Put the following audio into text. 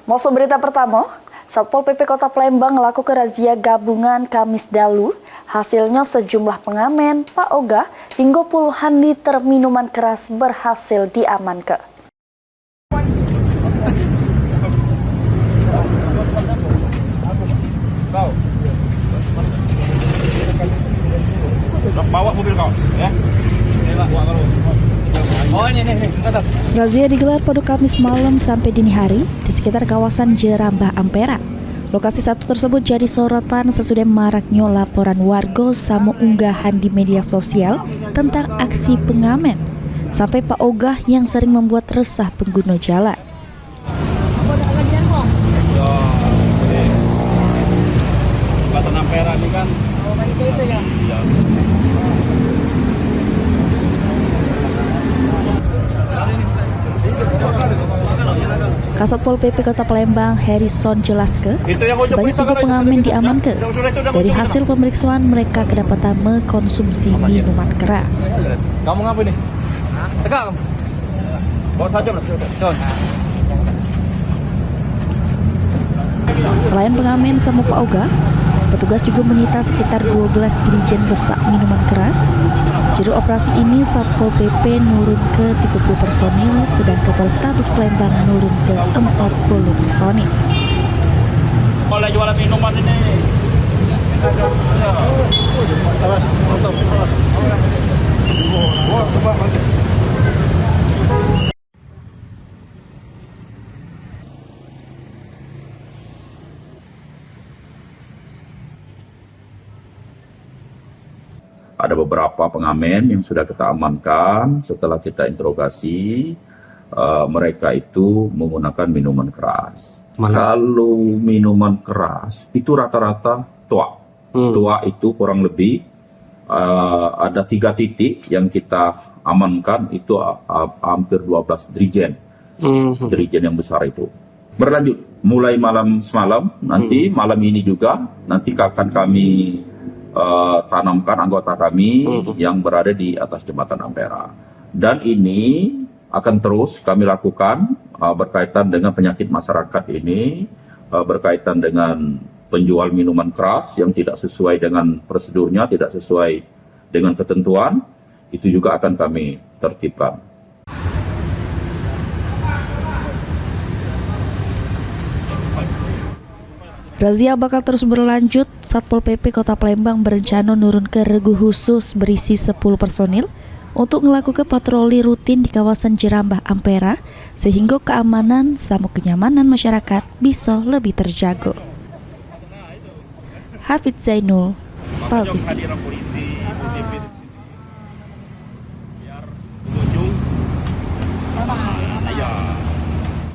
Masuk berita pertama, Satpol PP Kota Palembang melakukan razia gabungan Kamis Dalu. Hasilnya sejumlah pengamen, Pak Oga, hingga puluhan liter minuman keras berhasil diamankan. Bawa mobil kau, ya. Razia digelar pada Kamis malam sampai dini hari di sekitar kawasan Jerambah Ampera. Lokasi satu tersebut jadi sorotan sesudah maraknya laporan warga sama unggahan di media sosial tentang aksi pengamen sampai Pak Ogah yang sering membuat resah pengguna jalan. Kota Ampera ini kan itu ya. Kasatpol PP Kota Palembang Harrison jelaskan, sebanyak 3 pengamen diamankan. Dari hasil pemeriksaan mereka kedapatan mengkonsumsi minuman keras. Kamu ngapa nih? Tegak kamu. Bawa saja Mas. Selain pengamen sama Pak Oga, petugas juga menyita sekitar 12 dirijen besak minuman keras. Juru operasi ini Satpol PP nurun ke 30 personil, sedangkan Polrestabes Palembang nurun ke 40 personil. Mulai jualan minuman ini. Ada beberapa pengamen yang sudah kita amankan setelah kita interogasi. Mereka itu menggunakan minuman keras. Kalau minuman keras itu rata-rata tua. Tua itu kurang lebih ada 3 titik yang kita amankan, itu hampir 12 dirijen. Dirijen yang besar itu. Berlanjut mulai semalam, nanti malam ini juga nanti akan kami tanamkan anggota kami yang berada di atas jembatan Ampera. Dan ini akan terus kami lakukan berkaitan dengan penyakit masyarakat ini, berkaitan dengan penjual minuman keras yang tidak sesuai dengan prosedurnya, tidak sesuai dengan ketentuan, itu juga akan kami tertibkan. Razia bakal terus berlanjut. Satpol PP Kota Palembang berencana nurun ke regu khusus berisi 10 personil untuk melakukan patroli rutin di kawasan Jerambah Ampera sehingga keamanan sama kenyamanan masyarakat bisa lebih terjaga. Hafidz Zainul, PAL TV.